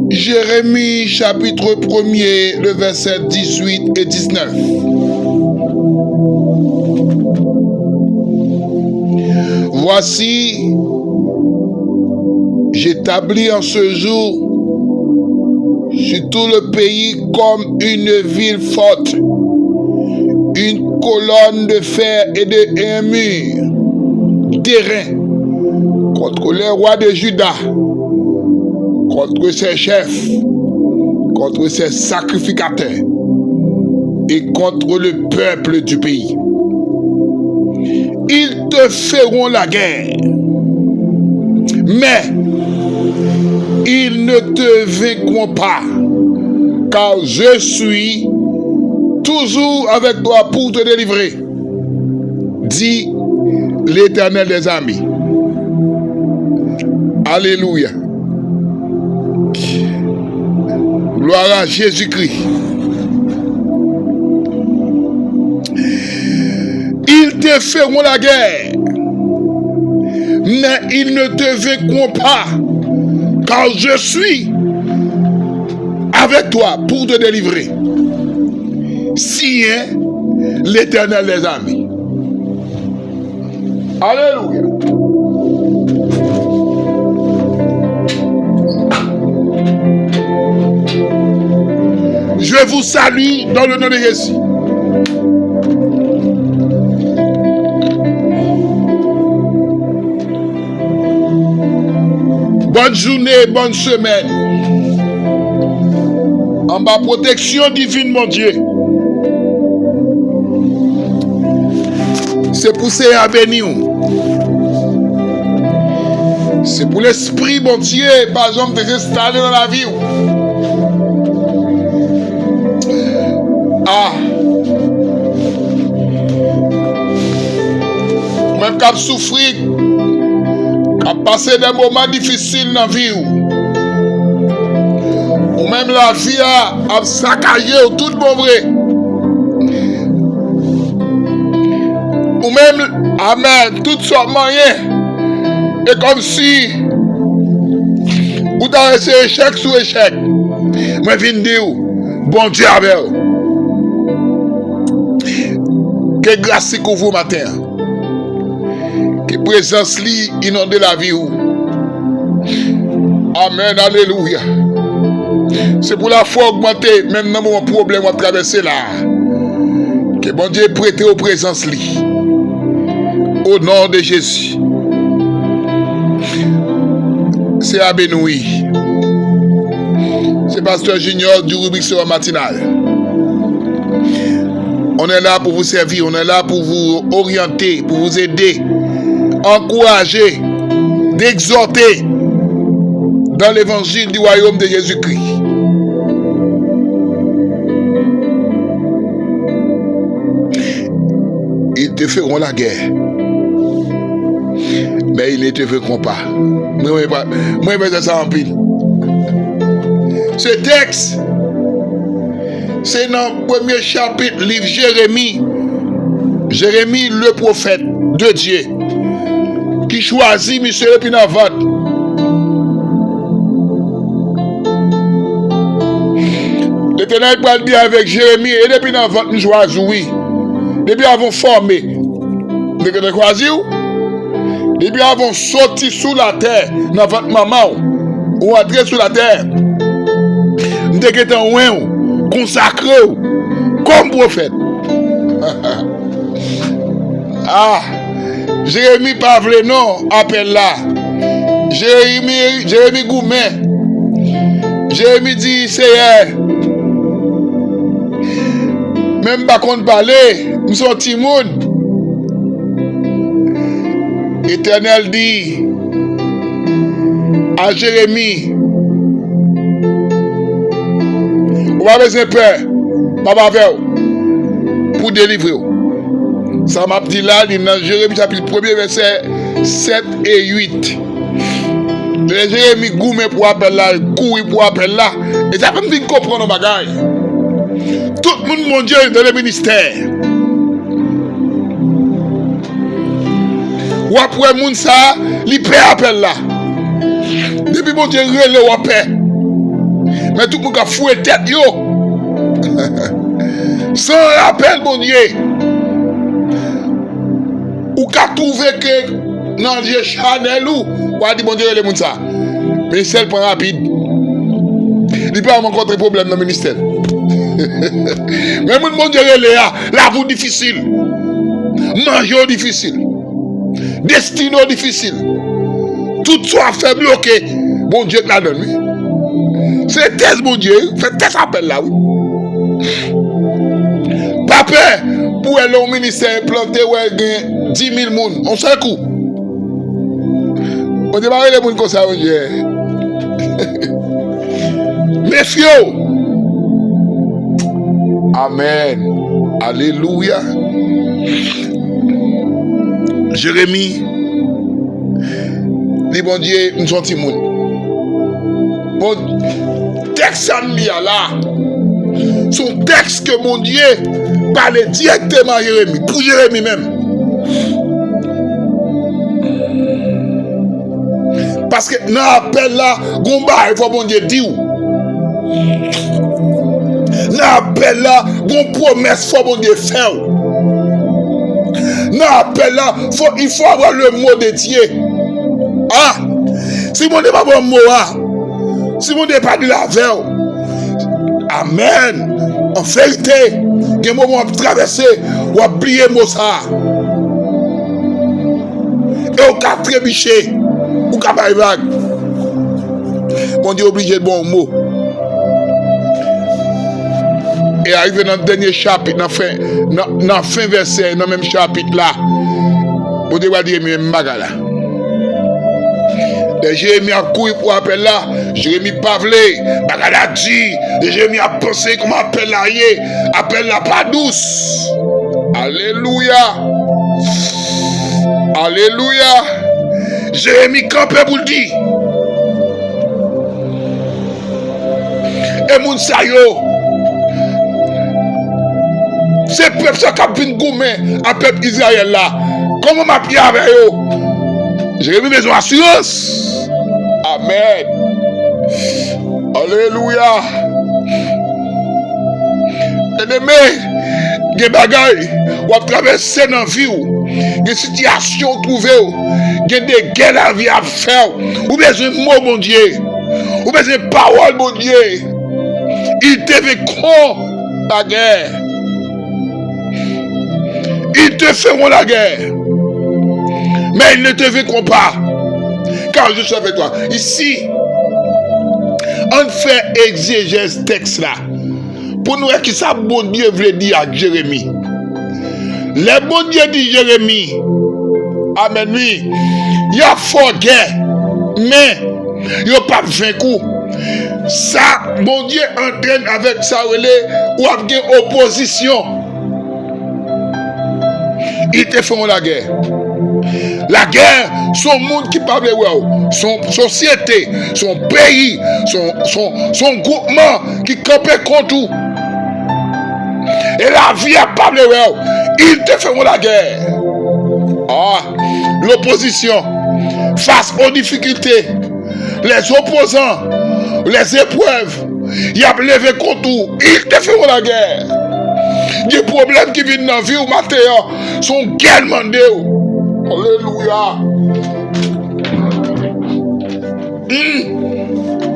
Jérémie chapitre 1er, le verset 18 et 19. Voici, j'établis en ce jour sur tout le pays comme une ville forte, une colonne de fer et un mur terrain contre les rois de Juda, contre ses chefs, contre ses sacrificateurs et contre le peuple du pays. Ils te feront la guerre, mais ils ne te vaincront pas, car je suis toujours avec toi pour te délivrer, dit l'Éternel des armées. Alléluia. Gloire à Jésus-Christ. Ils te feront la guerre, mais ils ne te vaincront pas, car je suis avec toi pour te délivrer. Si est l'Éternel des armées. Alléluia. Je vous salue dans le nom de Jésus. Bonne journée, bonne semaine. En ma protection divine, mon Dieu. C'est pour ces bénir. C'est pour l'esprit, mon Dieu, par exemple, de s'installer dans la vie. Ah. Même quand souffrir, quand passer des moments difficiles dans la vie, ou même la vie a saccagé tout bon vrai, ou même, amen, tout sortes de moyens, et comme si vous avez resté échec sur échec, moi je viens de dire, bon Dieu avec vous. Que grâce couvre matin. Que présence li inonde la vie. Amen, alléluia. C'est pour la foi augmenter, même dans mon problème à traverser là. Que bon Dieu prête aux présences li. Au nom de Jésus. C'est Abenoui. C'est Pasteur Junior du Rubik sur matinal. On est là pour vous servir, on est là pour vous orienter, pour vous aider, encourager, d'exhorter dans l'évangile du royaume de Jésus-Christ. Ils te feront la guerre, mais ils ne te feront pas. Moi, je ça en pile. Ce texte, c'est dans le premier chapitre, livre Jérémie. Jérémie, le prophète de Dieu, qui choisit M. Lepinavat. L'Éternel va le dire avec Jérémie, et depuis Navat, nous choisissons, oui. Depuis avons formé, nous avons choisi, depuis avons sorti sous la terre, dans votre maman, ou entré sous la terre, nous avons consacré comme prophète. Ah, Jérémie Pavle, non, appelle là. Jérémie Goumet. Jérémie dit, c'est même pas qu'on parler, nous sommes Timoun. Éternel dit à Jérémie, on va besoin de peur, papa avec pour délivrer. Ça m'a dit là, dans Jérémie chapitre 1er, verset 7 et 8. Jérémie Goumet pour appeler là, courir pour appeler là. Et ça peut me dire comprendre nos bagages. Tout le monde, mon Dieu, dans le ministère. Ou après, moun ça, li paie appel là. Depuis mon Dieu, relé ou paie. Mais tout le monde a foué tête yo. Sans rappel, mon Dieu. Ou qu'a trouvé que dans Dieu Chanel ou a dit mon Dieu, relé moun ça. Mais c'est le point rapide. Il peut avoir rencontré problème dans le ministère. Mais mon Dieu, relé la vie difficile. Manger difficile. Destino difficile. Tout soit fait bloqué. Bon Dieu la donne. C'est thèse, mon Dieu. Faites thèse appel là, oui. Papa, pour aller au ministère planter 10 000 personnes, on s'en coup. On démarre les gens comme ça, mon Dieu. Méfiez-vous. Amen. Alléluia. Jérémie, dit bon Dieu, nous sommes petits moun. Bon texte là, son texte que mon Dieu parlait directement à Jérémie, pour Jérémie même. Parce que dans l'appel là, Gomba, il faut bon Dieu dire. Dans l'appel là, gon promesse, il faut bon Dieu faire. Dans l'appel là, il faut avoir le mot de Dieu. Ah, si mon Dieu n'a pas bon mot, si mon Dieu n'a pas de la veille, amen. En vérité, il y a un moment à traverser, ou à oublier le mot ça. Et au cas trébucher, ou cas par vague. Mon Dieu obligé de bon mot. Et arrivé dans le dernier chapitre, dans le fin verset, dans le même chapitre là, vous devez dire même bagala. Jérémie a couru pour appel là, Jérémie Pavlé, bagala dit, Jérémie a pensé comment appel là y est, appel là pas douce. Alléluia. Alléluia. Jérémie campé pour le dire. Et moun sa yo. C'est le peuple qui a venu goumer à peuple Israël là. Comment m'a prié avec eux? J'ai mis besoin d'assurance. Amen. Alléluia. Ennemi, des bagailles, ou à traverser dans la vie, des situations trouvées, des guerres à la vie à faire, ou besoin de mots, mon Dieu, ou besoin de paroles, mon Dieu. Il te fait con la guerre. Ils te feront la guerre. Mais ils ne te verront pas. Car je suis avec toi. Ici, on fait exégèse texte là. Pour nous, qui ça bon Dieu veut dire à Jérémie. Le bon Dieu dit Jérémie. Amen, oui. Il y a fort guerre. Mais, il n'y a pas 20 coups. Ça, bon Dieu entraîne avec ça ou a une opposition. Ils te feront la guerre. La guerre, son monde qui parle, son société, son pays, son groupement qui campait contre tout. Et la vie a parlé, ils te feront la guerre. Ah, l'opposition, face aux difficultés, les opposants, les épreuves, ils ont levé contre tout, ils te feront la guerre. Des problèmes qui viennent dans la vie ou matin sont guerres mandés. Alléluia.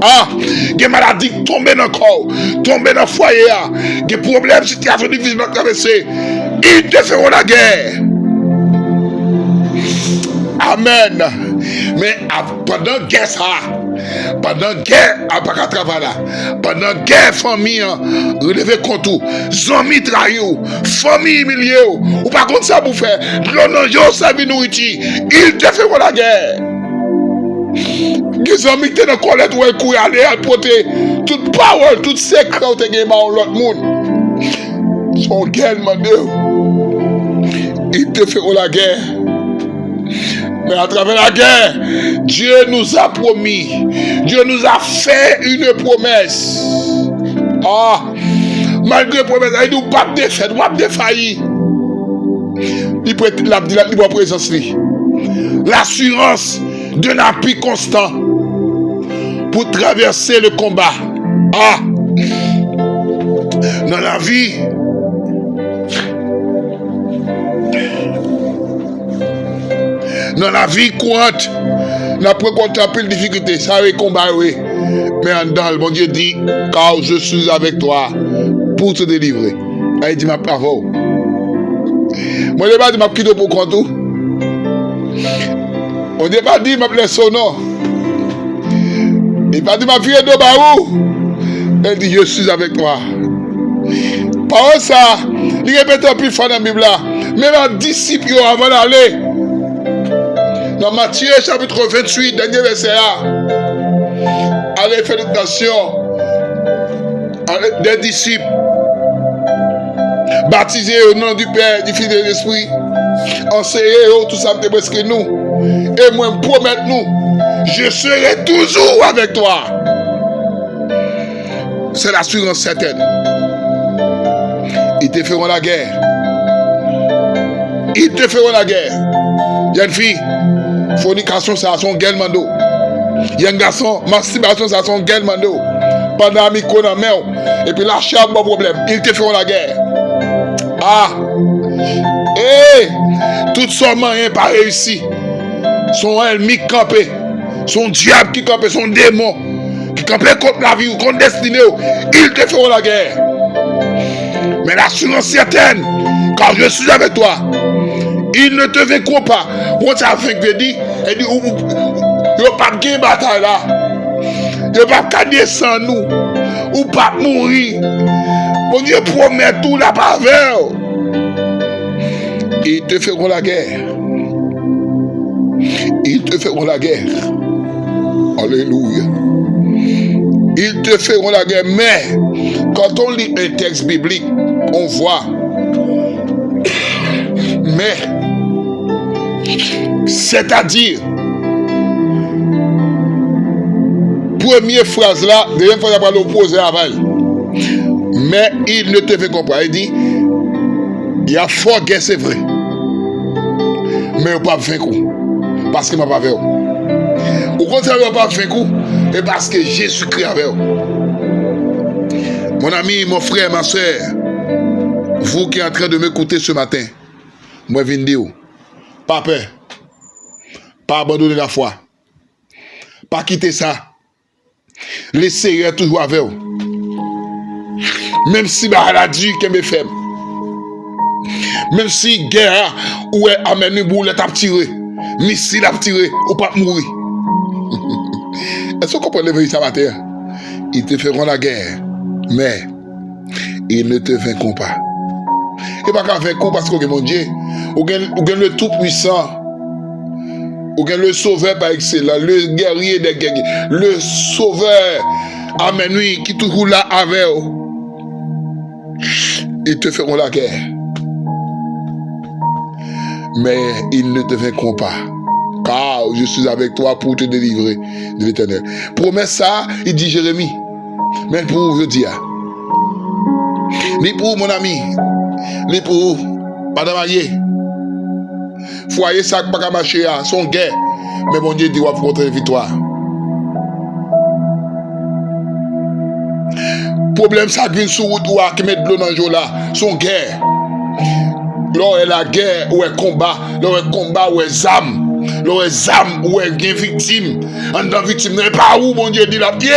Ah, des maladies tombées dans le corps, tombées dans le foyer, des problèmes, situations difficiles à traverser. Ils te feront la guerre. Amen. Mais pendant la guerre, pendant la guerre, pendant la guerre, famille, relevez contre tout, zombie trahi, famille humiliée, ou pas contre ça pour faire, l'on ça vie nourriture, ils te feront la guerre. Les amis qui sont dans la colère, ou courir aller à porter toute parole, toute secret, ou te gagner dans l'autre monde. Son guerre, ils te feront la guerre. Mais à travers la guerre, Dieu nous a promis, Dieu nous a fait une promesse. Ah, Malgré promesse, il dit ou pas de défaite, ou pas de failli. Il prête la présence. L'assurance d'un appui constant pour traverser le combat. Ah! Dans la vie, courante, n'a pas contemplé les difficultés, ça va combat, oui. Mais en dedans, le bon Dieu dit, car je suis avec toi pour te délivrer. Il dit, ma bravo. Moi, je n'ai pas dit, ma quitté pour compte. On n'a pas dit, ma blesse son nom. Il n'a pas dit, ma fille de baou. Elle dit, je suis avec toi. Par ça, il répète un peu fort dans la Bible là. Même un disciple avant d'aller. Dans Matthieu chapitre 28, dernier verset là. Allez faire l'éducation des disciples. Baptisés au nom du Père, du Fils et de l'Esprit. Enseignez tout ça presque nous. Et moi, promettez-nous, je serai toujours avec toi. C'est l'assurance certaine. Ils te feront la guerre. Ils te feront la guerre. Il y a une fille, fornication, c'est à son gueule mando. Il y a un garçon, masturbation, c'est à son gueule mando. Pendant un micro dans la main. Et puis là, il pas de problème. Ils te feront la guerre. Ah! Et tout son moyen pas réussi. Son ennemi campé. Son diable qui campé, son démon qui campé contre la vie ou contre la destinée. Ils te feront la guerre. Mais l'assurance certaine, car je suis avec toi, ils ne te vaincront pas. Quand tu as vaincu, il dit, il n'y a pas de bataille là. Il n'y a pas de descendre nous. Ou pas mourir. Mon Dieu promet tout là par vers. Ils te feront la guerre. Ils te feront la guerre. Alléluia. Ils te feront la guerre. Mais quand on lit un texte biblique, on voit. Mais, c'est-à-dire, première phrase là, deuxième phrase après l'opposé à elle. Mais il ne te fait comprendre. Il dit, il y a fort guerre, c'est vrai. Mais il n'y a pas fait coup. Parce qu'il ne m'a pas fait. Au contraire, il n'y a pas fait coup. Et parce que Jésus-Christ avec vous. Mon ami, mon frère, ma soeur, vous qui êtes en train de m'écouter ce matin, moi je viens de dire, pas peur, pas abandonner la foi, pas quitter ça. Le Seigneur toujours avec vous. Même si la maladie qui me fait, même si guerre ou amène une boule à tirer, missile à tirer, ou pas mourir. Est-ce que vous comprenez le ça matin? Ils te feront la guerre, mais ils ne te vaincront pas. Et pas qu'à vaincre parce que mon Dieu, ou gagne le tout-puissant, ou gagne le sauveur par excellence, le guerrier des guerriers, le sauveur, amen, oui, qui toujours là avec eux. Ils te feront la guerre, mais ils ne te vaincront pas. Car je suis avec toi pour te délivrer de l'Éternel. Promesse ça, il dit Jérémie. Mais pour vous, je dis, ni pour mon ami, ni pour madame Aye. Foyer ça qui pas marcher, son guerre. Mais mon Dieu dit, on va rencontrer une victoire. Problème ça qui vient sur route ou qui met de l'eau dans le jour là, son guerre. Là, la guerre ou un combat, là, un combat ou un âme. Les âmes ou les victimes, en tant que victime, n'est pas où mon Dieu dit la pied.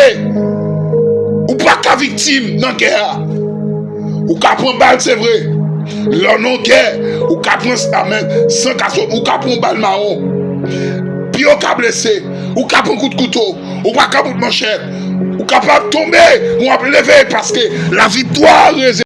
Ou pas qu'à victime dans la guerre. Ou qu'à prendre balle, c'est vrai. Là, non, guerre. Ou qu'à prendre sans casson, ou qu'à prendre balle marron. Puis ou qu'à blessé, ou qu'à prendre coup de couteau, ou pas qu'à prendre manchette, ou qu'à pas tomber, ou à lever parce que la victoire